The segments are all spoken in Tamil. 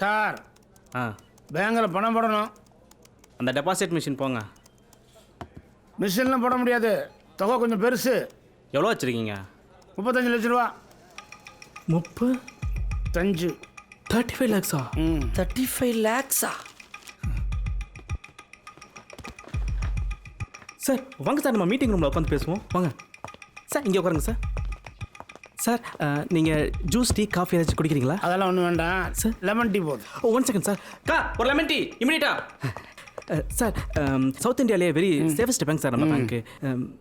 சார் பேங்கில் பணம் போடணும். அந்த டெபாசிட் மிஷின் போங்க. மிஷின்லாம் போட முடியாது, தொகை கொஞ்சம் பெருசு. எவ்வளோ வச்சுருக்கீங்க? 35 லட்ச ரூபா. 35 லேக்ஸா? 35 லேக்ஸா? சார் வாங்க சார், நம்ம மீட்டிங் ரூமில் உட்காந்து பேசுவோம். வாங்க சார், இங்கே உட்காருங்க சார். சார் நீங்கள் ஜூஸ் டீ காஃபி ஏதாச்சும் குடிக்கிறீங்களா? அதெல்லாம் ஒன்றும் வேண்டாம் சார். லெமன் டீ போதும். 1 செகண்ட் சார். ஒரு லெமன் டீ இமிடியேட்டா. சார் சவுத் இந்தியாவிலே வெரி சேஃபஸ்ட் பேங்க் சார் நம்ம பேங்க்கு.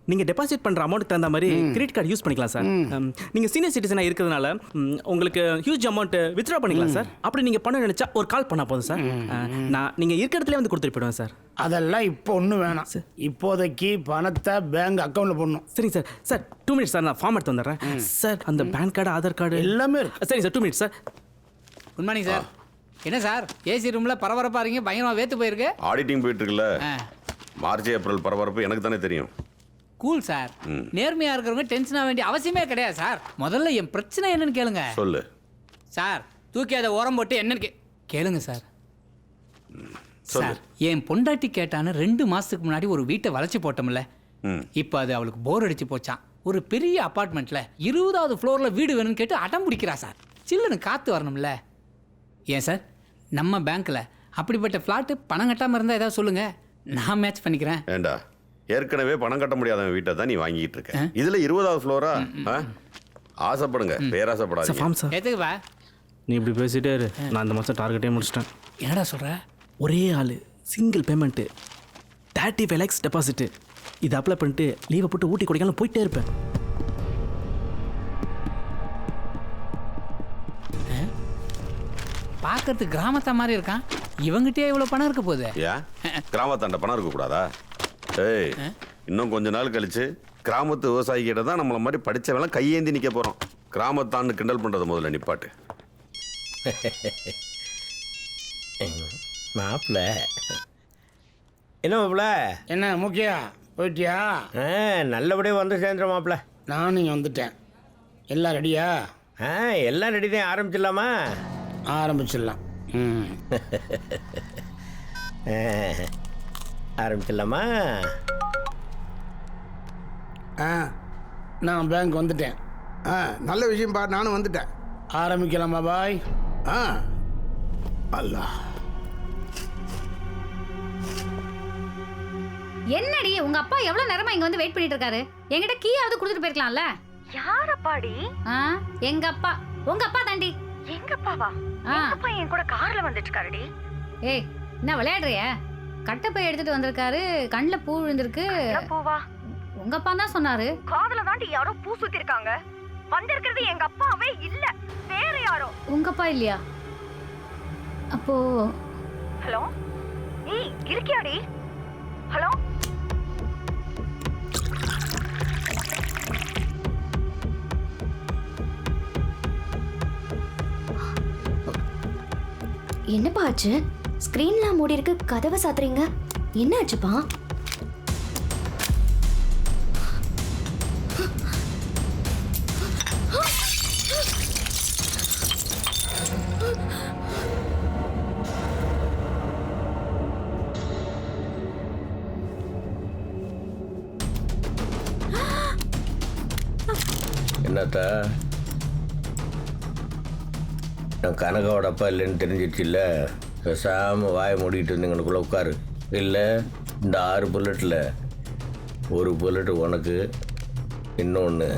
நீங்கள் டெபாசிட் பண்ணுற அமௌண்ட்டுக்கு தகுந்த மாதிரி கிரெடிட் கார்டு யூஸ் பண்ணிக்கலாம் சார். நீங்கள் சீனியர் சிட்டிசனாக இருக்கிறதுனால உங்களுக்கு ஹியூஜ் அமௌண்ட் வித்ட்ரா பண்ணிக்கலாம் சார். அப்படி நீங்கள் பண்ண நினச்சா ஒரு கால் பண்ணால் போதும் சார். நான் நீங்கள் இருக்கிற இடத்துல வந்து கொடுத்துட்டு போயிடுவேன் சார். அதெல்லாம் இப்போ ஒன்றும் வேணாம். இப்போதைக்கு பணத்தை பேங்க் அக்கௌண்ட்டில் போடணும். சரிங்க சார். சார் 2 மினிட்ஸ் சார், நான் ஃபார்ம் எடுத்து வந்துடுறேன் சார். அந்த பேன் கார்டு ஆதார் கார்டு எல்லாமே இருக்கு. சரி sir, 2 minutes sir. Good morning sir. என்ன சார் ஏசி ரூம்ல பரபரப்பா இருக்கீங்க, பயங்கரமா வேத்து போயிருக்கு. ஆடிட்டிங் போயிட்டு இருக்குல்ல, மார்ச் ஏப்ரல் பரபரப்பு எனக்கு தானே தெரியும். Cool sir. நேர்மையா இருக்கிறவங்க டென்ஷன் ஆக வேண்டிய அவசியமே கிடையாது சார். முதல்ல என் பிரச்சனை என்னன்னு கேளுங்க. சொல்லு சார். தூக்கி அதை ஓரம் போட்டு என்னன்னு கேளுங்க சார். சொல்லு. சார் என் பொண்டாட்டி கேட்டான்னு 2 மாசத்துக்கு முன்னாடி ஒரு வீட்டை வளைச்சு போட்டோம்ல. இப்போ அது அவளுக்கு போர் அடிச்சு போச்சான். ஒரு பெரிய அபார்ட்மெண்ட்ல 20வது ஃப்ளோர்ல வீடு வேணும்னு கேட்டு அடம் பிடிக்கிறா சார். சில்லுன்னு காத்து வரணும்ல. ஏன் சார் நம்ம பேங்க்ல அப்படிப்பட்ட ஃப்ளாட்டு பணம் கட்டாமல் இருந்தால் ஏதாவது சொல்லுங்க, நான் மேட்ச் பண்ணிக்கிறேன். ஏண்டா ஏற்கனவே பணம் கட்ட முடியாத வீட்டை தான் நீ வாங்கிட்டு இருக்க. இதுல 20வது ஃப்ளோரா? ஆசைப்படுங்க, பேராசைப்படாதீங்க. ஃபார்ம் சார். எதுக்குவா நீ இப்படி பேசிட்டே இரு, நான் இந்த மாதம் டார்கெட்டே முடிச்சிட்டேன். என்னடா சொல்ற? ஒரே ஆள் சிங்கிள் பேமெண்ட்டு 35 லேக்ஸ் டெபாசிட்டு. இதை அப்ளை பண்ணிட்டு லீவை போட்டு ஊட்டி கொடைக்கானல் போயிட்டே இருப்பேன். பார்க்கறதுக்கு கிராமத்தா மாதிரி இருக்கான். இவங்கிட்டே இவ்வளோ பணம் இருக்க போகுது. ஏன் கிராமத்தாண்ட பணம் இருக்கக்கூடாதா? ஏய், இன்னும் கொஞ்ச நாள் கழிச்சு கிராமத்து விவசாயிகிட்ட தான் நம்மள மாதிரி படிச்சவெல்லாம் கையேந்தி நிற்க போகிறோம். கிராமத்தான்னு கிண்டல் பண்ணுறது முதல்ல நிப்பாட்டு. மாப்பிள்ள என்ன மாப்பிள்ள? என்ன முக்கியா போயிட்டியா? நல்லபடியாக வந்து சேர்ந்துடும் மாப்பிள்ள. நானும் இங்கே வந்துட்டேன். எல்லாம் ரெடியா? எல்லாம் ரெடி தான். ஆரம்பிச்சிடலாமா? ஆரம்பிச்சிடலாம். ஆரம்பிச்சிடலாமா? நான் பேங்க் வந்துட்டேன். நல்ல விஷயம் பா, நானும் வந்துட்டேன். ஆரம்பிக்கலாமா பாய்? அல்லா, என்னடி உங்க அப்பா எவ்வளவு நேரமா இங்க வந்து வெயிட் பண்ணிட்டு இருக்காரு? என்கிட்ட கீயாவது கொடுத்துட்டு போயிருக்கலாம்ல. யாரப்பாடி? எங்க அப்பா. உங்க அப்பா தாண்டி. எங்க அப்பாவா? எங்க அப்பா என் கூட கார்ல வந்துட்டு இருக்காருடி. ஏய், என்ன விளையாடுறிய? கட்டப்பை எடுத்துட்டு வந்திருக்காரு, கண்ணுல பூ விழுந்திருக்கு. பூவா? உங்க அப்பா தான் சொன்னாரு. காதுல தாண்டி யாரோ பூ சுத்தி இருக்காங்க. வந்திருக்கிறது எங்க அப்பாவே இல்ல, வேற யாரோ. உங்க அப்பா இல்லையா? அப்போ ஹலோ, ஏய் இருக்கியாடி? ஹலோ, என்னப்பா ஆச்சு? ஸ்கிரீன்லாம் மூடி இருக்கு, கதவை சாத்துறீங்க, என்ன ஆச்சுப்பா? என்னத்தா, நான் கனகாவோட அப்பா இல்லைன்னு தெரிஞ்சிச்சு இல்லை? பேசாமல் வாயை மூடிட்டு இருந்தீங்கனுக்குள்ளே உட்காரு. இல்லை, இந்த 6 புல்லட்டில் 1 புல்லட்டு உனக்கு, இன்னொன்று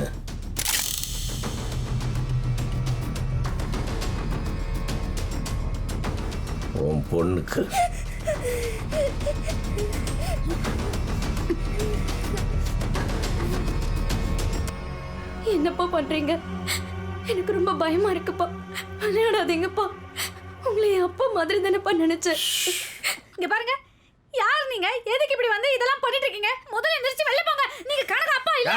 உன் பொண்ணுக்கு. என்னப்பா பண்றீங்க? எனக்கு ரொம்ப பயமா இருக்குப்பா. விளையாடாதீங்கப்பா. உங்களை என் அப்பா மாதிரி தானேப்பா நினைச்சேன். இங்க பாருங்க, யார் நீங்க? எதுக்கு இப்படி வந்து இதெல்லாம் பண்ணிட்டு இருக்கீங்க? முதல்ல எந்திரிச்சு வெளிய போங்க. நீங்க கனகா அப்பா இல்ல.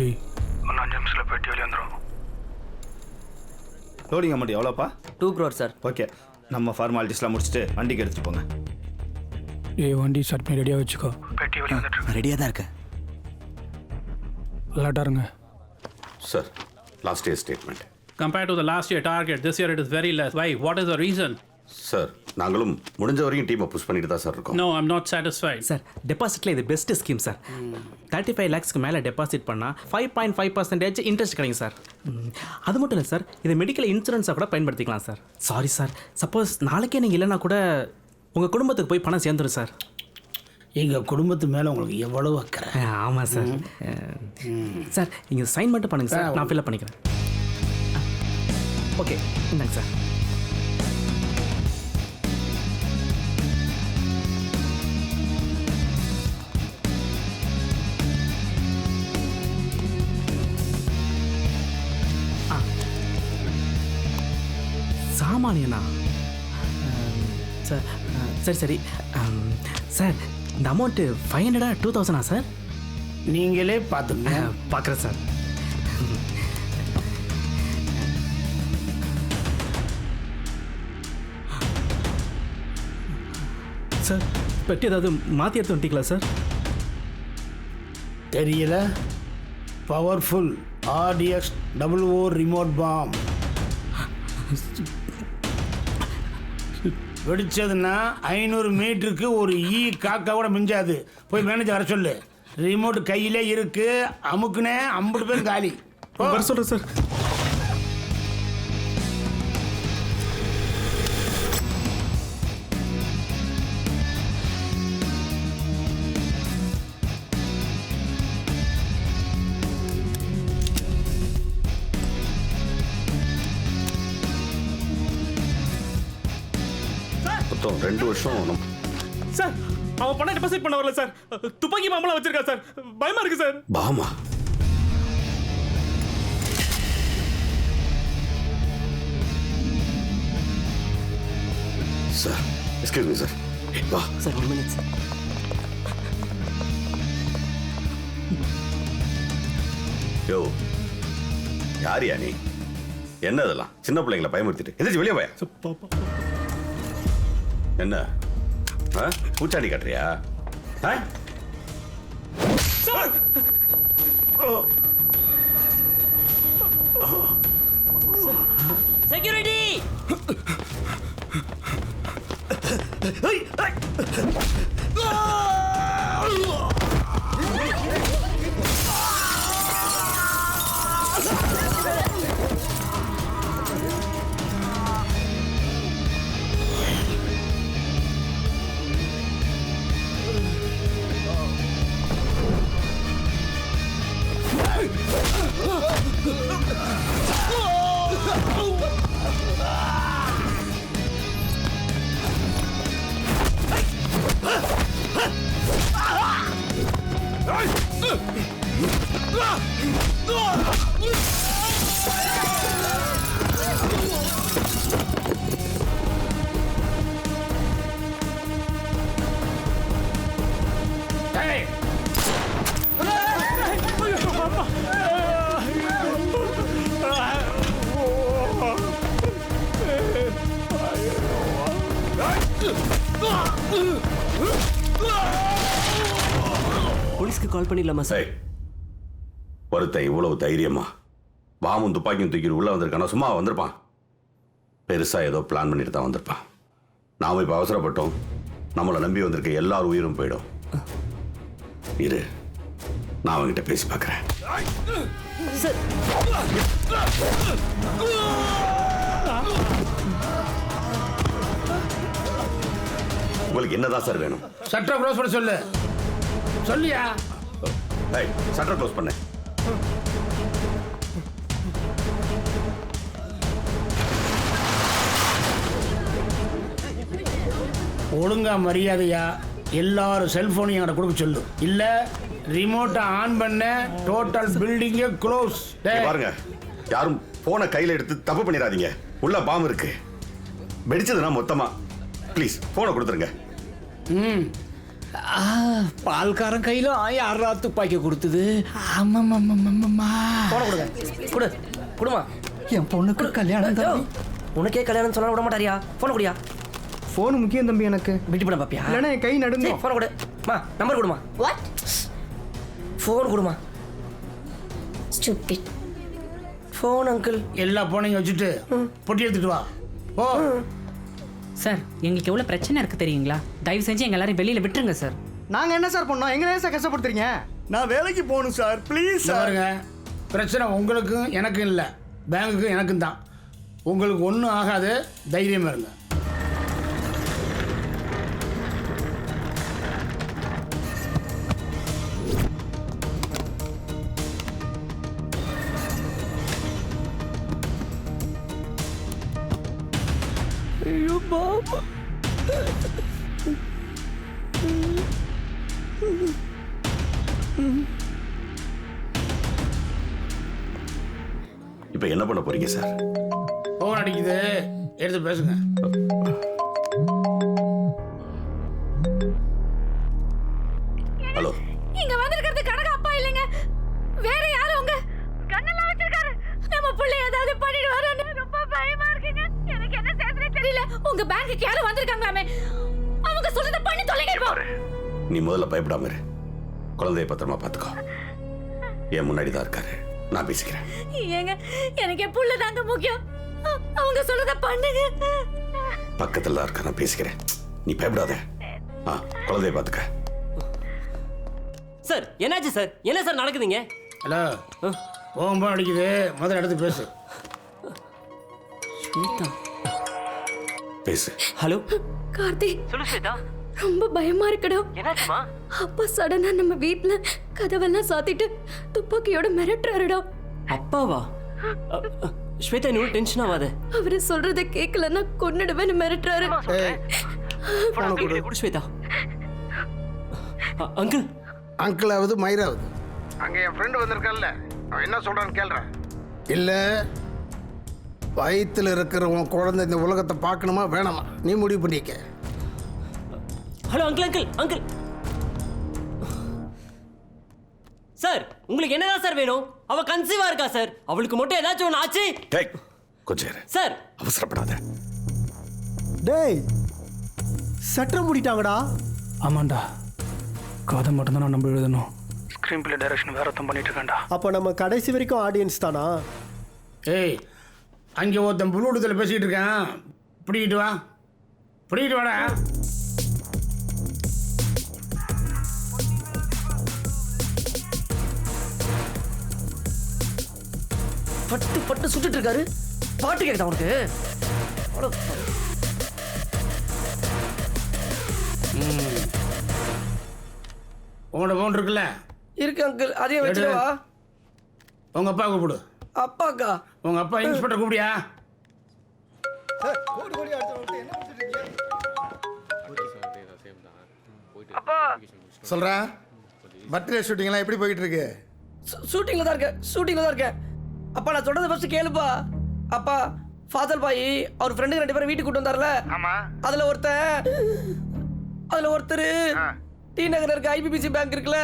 ஏய், இன்னும் 5 நிமிஷத்தில் போயிட்டு வெளியே வந்துடும். லோடிங் அமௌண்ட் எவ்வளோப்பா? 2 crore சார். ஓகே, நம்ம ஃபார்மாலிட்டிஸ்லாம் முடிச்சுட்டு வண்டிக்கு எடுத்துகிட்டு போங்க. வண்டி ஸ்டார்ட் பண்ணி ரெடியாக வச்சுக்கோ. பெட்டி வெளியே வந்துட்டு ரெடியாக தான் இருக்கேன். விளாட்டாருங்க. Sir last year statement. Compared to the last year target, this year it is very less. Why? What is the reason? Sir நாங்களும் முடிஞ்ச வரைக்கும் டீமை புஷ் பண்ணிட்டு தான் சார் இருக்கோம். No, I'm not satisfied. Sir டெபாசிட்டில் இது பெஸ்ட் ஸ்கீம் சார். 35 lakhsக்கு மேலே டெபாசிட் பண்ணால் 5.5% இன்ட்ரெஸ்ட் கிடைக்கும் சார். அது மட்டும் இல்லை சார், இது மெடிக்கல் இன்சூரன்ஸாக கூட பயன்படுத்திக்கலாம் சார். சாரி சார், சப்போஸ் நாளைக்கே நீங்கள் இல்லைனா கூட உங்கள் குடும்பத்துக்கு போய் பணம் சேர்ந்துடும் சார். எங்கள் குடும்பத்து மேலே உங்களுக்கு எவ்வளவு அக்கறை. ஆமாம் சார். சார் இங்கே சைன் மட்டும் பண்ணுங்கள் சார், நான் ஃபில்அப் பண்ணிக்கிறேன். ஓகே இந்தாங்க சார். சாமானியனா சார்? சரி சரி சார், இந்த அமௌண்ட்டு 500 2000 சார்? நீங்களே பார்த்துங்க. பார்க்குறேன் சார். சார் பெட்டி ஏதாவது மாற்றி எடுத்து வந்துட்டீங்களா சார்? தெரியல. பவர்ஃபுல் RDX 00 ரிமோட் பாம் வெடிச்சதுன்னா 500 மீட்டருக்கு ஒரு காக்கா கூட மிஞ்சாது. போய் மேனேஜர் வர சொல்லு. ரிமோட் கையிலே இருக்கு, அமுக்குனே 50 பேர் காலி. வர சொல்கிறேன் சார். மொத்தம் 2 வருஷம். சார் அவன் பணம் டெபாசிட் பண்ண வரல சார். துப்பாக்கி பாம்பெல்லாம் வச்சிருக்கா சார். பயமா இருக்கு சார். பாமா? Sir excuse me sir. வா சார், 1 minute சார். யோ யாரியா நீ? என்ன இதெல்லாம் சின்ன பிள்ளைங்களை பயமுறுத்திட்டு எதாச்சும் வெளியே போய. என்ன பூச்சாண்டி காட்டுறியா? செக்யூரிட்டி! போலீஸ்க்கு கால் பண்ணிடலாமா சார்? ஒருத்தன் இவ்வளவு தைரியமா பாமும் துப்பாக்கியும் தூக்கி உள்ள வந்திருக்கானா? சும்மா வந்திருப்பான். பெருசா ஏதோ பிளான் பண்ணிட்டு தான் வந்திருப்பான். நாம இப்ப அவசரப்பட்டோம், நம்மளை நம்பி வந்திருக்க எல்லார் உயிரும் போயிடும். இரு, நான் அவன்கிட்ட பேசி பார்க்கிறேன். உங்களுக்கு என்னதான் சார் வேணும்? சட்டரை க்ளோஸ் பண்ண சொல்லு. சொல்லியா? சட்டரை க்ளோஸ் பண்ண. ஒழுங்கா மரியாதையா எல்லாரும் செல்போனையும் என்கிட்ட கொடுக்க சொல்லு. இல்ல ரிமோட்டை ஆன் பண்ண டோட்டல் பில்டிங்கே க்ளோஸ். பாருங்க, யாரும் போனை கையில எடுத்து தப்பு பண்ணிடாதீங்க. உள்ள பாம்பு இருக்கு. வெடிச்சதுன்னா மொத்தமா ப்ளீஸ் போனை கொடுத்துருங்க. பால்காரன் கையில யாரா துப்பாக்கி கொடுத்தது? குடுமா என் பொண்ணுக்கு கல்யாணம் தான். உனக்கே கல்யாணம் சொல்ல விட மாட்டாரியா? போன குடியா. ஃபோன் முக்கியம் தம்பி எனக்கு. விட்டு பண்ண பாப்பியா? இல்லைன்னா என் கை நடுங்க. போன கொடு. மா நம்பர் கொடுமா. வாட்? ஃபோன் கொடுமா. Stupid. Phone uncle. எல்லா போனையும் வச்சுட்டு பொட்டி எடுத்துட்டு வா. ஓ சார் எங்களுக்கு எவ்வளோ பிரச்சனை இருக்குது தெரியுங்களா? தயவு செஞ்சு எங்கள் எல்லாரும் வெளியில் விட்டுருங்க சார். நாங்கள் என்ன சார் பண்ணோம்? எங்களை ஏன் சார் கஷ்டப்படுத்துறீங்க? நான் வேலைக்கு போகணும் சார், ப்ளீஸ் சார். பாருங்க, பிரச்சனை உங்களுக்கும் எனக்கும் இல்லை, பேங்குக்கும் எனக்கும் தான். உங்களுக்கு ஒன்றும் ஆகாது, தைரியமாக இருங்க. ஐயோ பாபா. இப்போ என்ன பண்ண போறீங்க சார்? ஃபோன் அடிக்குது, எடுத்து பேசுங்க. ஹலோ, இங்க வந்திருக்கிறது கனகா அப்பா இல்லைங்க, வேற யாரும். உங்க கண்ணெல்லாம் வச்சிருக்காரு. நம்ம புள்ள ஏதாவது பண்ணிடுவாரோன்னு ரொம்ப பயமா இருக்குங்க. எனக்கு என்ன செய்யறதுனே தெரியல. உங்க பேங்க்குக்கு யாரும் வந்திருக்காங்களாமே, அவங்க சொல்றத பண்ணி தொலைங்கப்பா. நீ முதல்ல பயப்படாம இரு. குழந்தைய பத்திரமா பார்த்துக்கோ. என் முன்னாடி தான் இருக்காரு, நான் பேசிக்கிறேன். ஏங்க, எனக்கு என் புள்ள தாங்க முக்கியம். அவங்க சொல்றத பண்ணுங்க. பக்கத்துல தான் இருக்க, நான் பேசிக்கிறேன். நீ பயப்படாத. குழந்தைய பார்த்துக்க. சார் என்னாச்சு சார்? என்ன சார் நடக்குதுங்க? ஹலோ, ஃபோன் அடிக்குது, முதல்ல எடுத்து பேசு. பேசு. ஹலோ கார்த்தி. சொல்லு ஸ்வேதா. ரொம்ப பயமா இருக்குடா. என்னாச்சுமா? அப்பா சடனா நம்ம வீட்ல கதவெல்லாம் சாத்திட்டு துப்பாக்கியோட மிரட்டுறாருடா. அப்பாவா? ஸ்வேதா, நீ டென்ஷன் ஆகாத. அவரு சொல்றத கேட்கலன்னா கொன்னுடுவேன்னு மிரட்டுறாரு. குடு ஸ்வேதா. அங்கிள். அங்கிளாவது மயிராவது அங்கே என் ஃப்ரெண்டு வந்திருக்கான்ல, அவன் என்ன சொல்றான்னு கேள்றேன். இல்லை, வயிற்றுல இருக்கிற உன் குழந்தை இந்த உலகத்தை பார்க்கணுமா வேணாமா நீ முடிவு பண்ணிக்க. Hello uncle, uncle, uncle. Sir, உங்களுக்கு என்னதான் சார் வேணும்? அவ கன்சீவா இருக்கா சார். அவளுக்கு மட்டும் ஏதாச்சும் ஒன்று ஆச்சு. கொஞ்சம் இரு. சார் அவசரப்படாத. டேய், சட்டம் மூடிட்டாங்கடா. ஆமாண்டா, கதை மட்டும்தான் நான் நம்ப எழுதணும். ஸ்க்ரீன் பிளே டைரக்ஷன் வேற ஒருத்தன் பண்ணிட்டு இருக்காண்டா. அப்போ நம்ம கடைசி வரைக்கும் ஆடியன்ஸ் தானா? ஏய், அங்கே ஒருத்தன் புல்லூட்டத்தில் பேசிக்கிட்டு இருக்கான், பிடிக்கிட்டு வா, பிடிக்கிட்டு வாடா. பட்டு பட்டு சுட்டுட்டு இருக்காரு. பாட்டு கேட்குதா உனக்கு? உங்களோட ஃபோன் இருக்குல்ல? இருக்கு அங்கிள், அதையும் வச்சுக்கவா? உங்க அப்பா கூப்பிடு. அப்பாக்கா? உங்க அப்பா இன்ஸ்பெக்டர் கூப்பிடியா? அப்பா சொல்றா, பர்த்டே ஷூட்டிங்லாம் எப்படி போயிட்டு இருக்கு? ஷூட்டிங்ல தான் இருக்கேன், ஷூட்டிங்ல தான் இருக்கேன். அப்பா நான் சொல்றது ஃபர்ஸ்ட் கேளுப்பா. அப்பா, ஃபாதர் பாய் அவர் ஃப்ரெண்டுங்க 2 பேரும் வீட்டுக்கு கூட்டு வந்தார்ல. ஆமா. அதுல ஒருத்தர் டி நகர் இருக்க ஐபிபிசி பேங்க் இருக்குல்ல,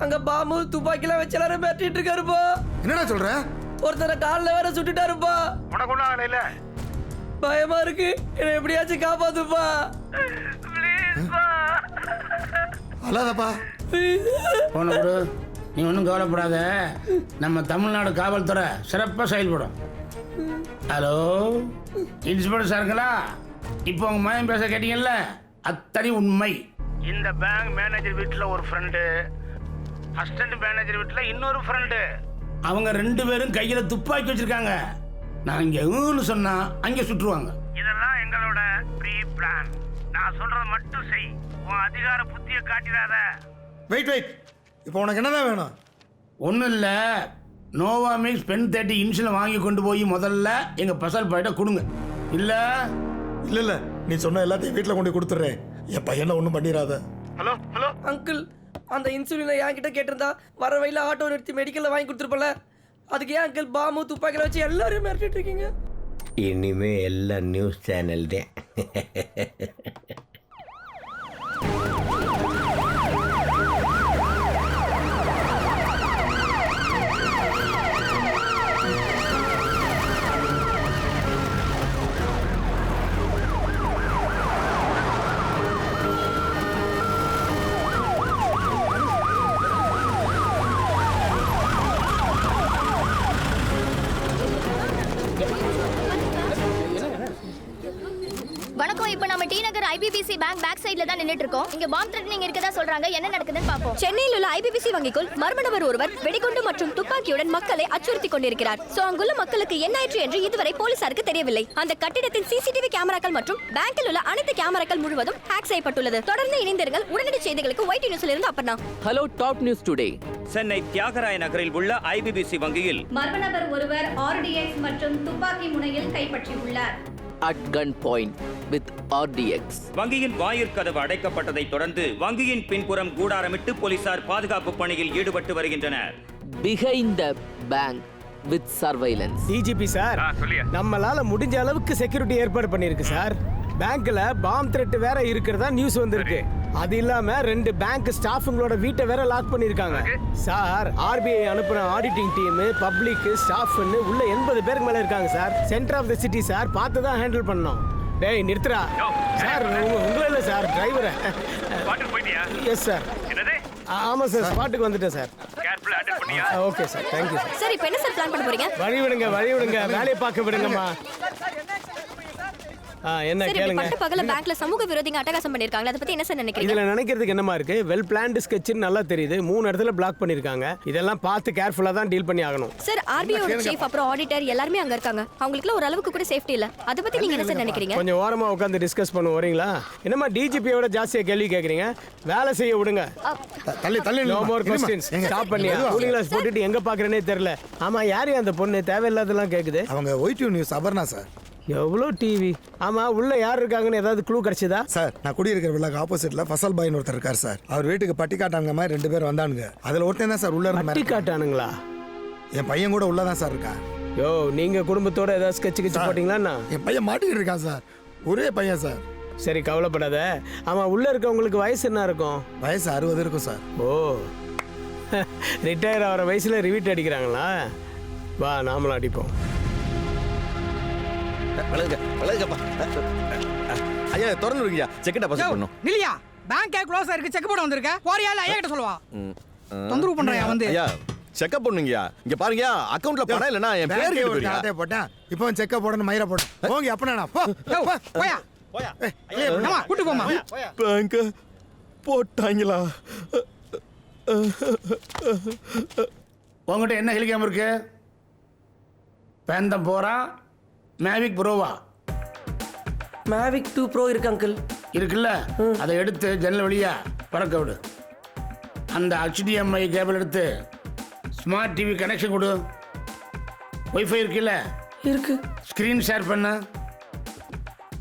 அங்க பாம்பு துப்பாக்கிலாம் வச்சு எல்லாரும் மிரட்டிட்டு இருக்காருப்பா. என்னடா சொல்ற? ஒருத்தரை காலில் வேற சுட்டுட்டாருப்பா. உனக்கு ஒன்றும் ஆகல? பயமா இருக்கு, என்னை எப்படியாச்சும் காப்பாத்துப்பா. அல்லாதப்பா, போன கொடு. நீ ஒன்றும் கவலைப்படாத, நம்ம தமிழ்நாடு காவல்துறை சிறப்பாக செயல்படும். ஹலோ, இன்ஸ்பெக்டர் சாருங்களா? இப்போ உங்கள் மயம் பேச கேட்டீங்கல்ல, அத்தனை உண்மை. இந்த பேங்க் மேனேஜர் வீட்டில் ஒரு ஃப்ரெண்டு, அசிஸ்டன்ட் மேனேஜர் வீட்டில் இன்னொரு ஃப்ரெண்டு. அவங்க 2 பேரும் கையில் துப்பாக்கி வச்சிருக்காங்க. நான் இங்கே சொன்னா அங்கே சுட்டுருவாங்க. இதெல்லாம் எங்களோட ப்ரீ பிளான். நான் சொல்றத மட்டும் செய், உன் அதிகார புத்தியை காட்டிடாத. வெயிட், இப்போ உனக்கு என்னதான் வேணும்? ஒன்றும் இல்லை, நோவா மிக்ஸ் பென் 30 இன்சுலின் வாங்கி கொண்டு போய் முதல்ல எங்கள் பசல் பாய்ட்ட கொடுங்க. இல்லை இல்லை, நீ சொன்ன எல்லாத்தையும் வீட்டில் கொண்டு கொடுத்துட்றேன். என் பையனை ஒன்றும் பண்ணிடாத. ஹலோ அங்கிள், அந்த இன்சுலினை என்கிட்ட கேட்டிருந்தா வர வழியில் ஆட்டோ நிறுத்தி மெடிக்கலில் வாங்கி கொடுத்துருப்பல. அதுக்கு ஏன் அங்கிள் பாம்பு துப்பாக்கியில் வச்சு எல்லாரும் மிரட்டிட்டு இருக்கீங்க? இனிமே எல்லாம் நியூஸ் சேனல் தான். ஐபிபிசி பேங்க் பேக் சைடுல தான் நின்னுட்டு இருக்கோம். இங்க பாம் த்ரெட்னிங் இருக்கதா சொல்றாங்க. என்ன நடக்குதுன்னு பாப்போம். சென்னையில் உள்ள ஐபிபிசி வங்கிக்குள் மர்ம நபர் ஒருவர் வெடிகுண்டு மற்றும் துப்பாக்கியுடன் மக்களை அச்சுறுத்தி கொண்டிருக்கிறார். சோ அங்குள்ள மக்களுக்கு என்ன ஆயிற்று என்று இதுவரை போலீசாருக்கு தெரியவில்லை. அந்த கட்டிடத்தின் சிசிடிவி கேமராக்கள் மற்றும் பேங்கில் உள்ள அனைத்து கேமராக்கள் முழுவதும் ஹேக் செய்யப்பட்டுள்ளது. தொடர்ந்து இணைந்தீர்கள் உடனடி செய்திகளுக்கு ஒயிட் நியூஸ்ல இருந்து Aparna. Hello top news today. Chennai Thyagaraya நகரில் உள்ள ஐபிபிசி வங்கியில் மர்ம நபர் ஒருவர் ஆர்டிஎக்ஸ் மற்றும் துப்பாக்கி முனையில் கைப்பற்றியுள்ளார். at gunpoint with RDX. வங்கியின் வாயிற்கதவு அடைக்கப்பட்டதை தொடர்ந்து வங்கியின் பின்புறம் கூடாரமிட்டு போலீசார் பாதுகாப்பு பணியில் ஈடுபட்டு வருகின்றனர். Behind the bank with surveillance. DGP sir, நம்மளால முடிஞ்ச அளவுக்கு செக்யூரிட்டி ஏற்பாடு பண்ணிருக்கு சார். பேங்க்ல பாம் த்ரெட் வேற இருக்கிறதா நியூஸ் வந்திருக்கு. அது இல்லாம 2 பேங்க் ஸ்டாஃபுங்களோட வீட்டை வேற லாக் பண்ணிருக்காங்க சார். ஆர்பிஐ அனுப்புற ஆடிட்டிங் டீம், பப்ளிக் ஸ்டாஃப்னு உள்ள 80 பேருக்கு மேல இருக்காங்க sir. Centre of the city sir, பார்த்து தான் ஹேண்டில் பண்ணணும். டேய் நிறுத்துறா சார், உங்களே இல்லை சார், டிரைவரை. Yes sir. ஆமா சார், ஸ்பாட்டுக்கு வந்துட்டேன் sir. Okay sir, thank you sir. Sir இப்போ என்ன சார் பிளான் பண்ண போறீங்க? வழி விடுங்க, வேலையை பார்க்க விடுங்கம்மா. என்ன கேளுங்க. பட்ட பகல பேங்க்ல சமூக விரோதிங்க அட்டகாசம் பண்ணிருக்காங்க. அத பத்தி என்ன சார் நினைக்கிறீங்க? இதுல நினைக்கிறதுக்கு என்னமா இருக்கு? வெல் பிளான்ட் ஸ்கெட்ச்னு நல்லா தெரியுது. 3 இடத்துல பிளாக் பண்ணிருக்காங்க. இதெல்லாம் பார்த்து கேர்ஃபுல்லா தான் டீல் பண்ணி ஆகணும். சார் ஆர்பிஐ சீஃப் அப்புறம் ஆடிட்டர் எல்லாரும் அங்க இருக்காங்க. அவங்களுக்குலாம் ஒரு அளவுக்கு கூட சேஃப்டி இல்ல. அத பத்தி நீங்க என்ன சார் நினைக்கிறீங்க? கொஞ்சம் ஓரமா உட்கார்ந்து டிஸ்கஸ் பண்ணுவோம் வரீங்களா? என்னமா டிஜிபியோட ஜாஸ்தியா கேள்வி கேக்குறீங்க? வேலை செய்ய விடுங்க. தள்ளி நோ மோர் क्वेश्चंस. ஸ்டாப் பண்ணியா? கூலிங் கிளாஸ் போட்டுட்டு எங்க பாக்குறேனே தெரியல. ஆமா, யாரு அந்த பொண்ணு? தேவையில்லாதெல்லாம் கேக்குது. அவங்க ஒயிட் நியூஸ் அபர்ணா சார். எவ்வளோ டிவி. ஆமா, உள்ள யார் இருக்காங்கன்னு ஏதாவது க்ளூ கிடைச்சதா? சார், நான் குடியிருக்கிற வில்லாக்கு ஆப்போசிட்ல ஃபசல் பாய்னு ஒருத்தர் இருக்கார் சார். அவர் வீட்டுக்கு பட்டி காட்டாங்க மாதிரி 2 பேர் வந்தானுங்க. அதுல ஒருத்தன் தான் சார் உள்ள இருந்த பட்டி காட்டானுங்களா? என் பையன் கூட உள்ளதான் சார் இருக்கான். யோ, நீங்க குடும்பத்தோட ஏதாவது ஸ்கெட்ச் போட்டீங்களா? என் பையன் மாட்டிக்கிட்டு இருக்கான் சார். ஒரே பையன் சார். சரி, கவலைப்படாத. ஆமா, உள்ள இருக்கவங்களுக்கு வயசு என்ன இருக்கும்? வயசு 60 இருக்கும் சார். ஓ, ரிட்டையர் ஆகிற வயசுல ரிவீட் அடிக்கிறாங்களா? வா, நாமளும் அடிப்போம். ஐயா திறந்து விடுங்கய்யா, செக் டெபாசிட் பண்ணனும். நில்லியா, பேங்க் க்ளோஸ் இருக்கு, செக் போட வந்திருக்க. போறியா இல்ல ஐயா கிட்ட சொல்லுவா? தொந்தரவு பண்றயா வந்து? ஐயா செக்அப் பண்ணுங்கய்யா. இங்க பாருங்கயா, அக்கவுண்ட்ல பணம் இல்லனா என் பேர் கேட்டு போறீங்க. ஆட்டே போட்டேன். இப்போ செக்அப் போடணும், மயிரா போடு. போங்க அப்பனாடா. போயா. ஏமா கூட்டி போமா. பேங்க் போட்டாங்களா? உங்ககிட்ட என்ன ஹெலிகாம் இருக்கு? பேந்தம் போறா, மேவிக் ப்ரோவா? மேவிக் 2 ப்ரோ இருக்கு அங்கிள். இருக்குல்ல, அதை எடுத்து ஜன்னல் வழியா பறக்க விடு. அந்த HDMI கேபிள் எடுத்து ஸ்மார்ட் டிவி கனெக்ஷன் கொடு. ஒய்ஃபை இருக்குல்ல, இருக்கு. ஸ்க்ரீன் ஷேர் பண்ண.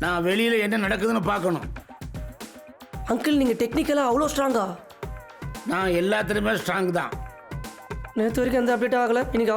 நான் வெளியில் என்ன நடக்குதுன்னு பார்க்கணும். அங்கிள், நீங்க டெக்னிக்கலா அவ்வளோ ஸ்ட்ராங்கா? நான் எல்லாத்துலேயுமே ஸ்ட்ராங் தான். நேற்று வரைக்கும் அந்த அப்டேட் ஆகலை, இன்னைக்கு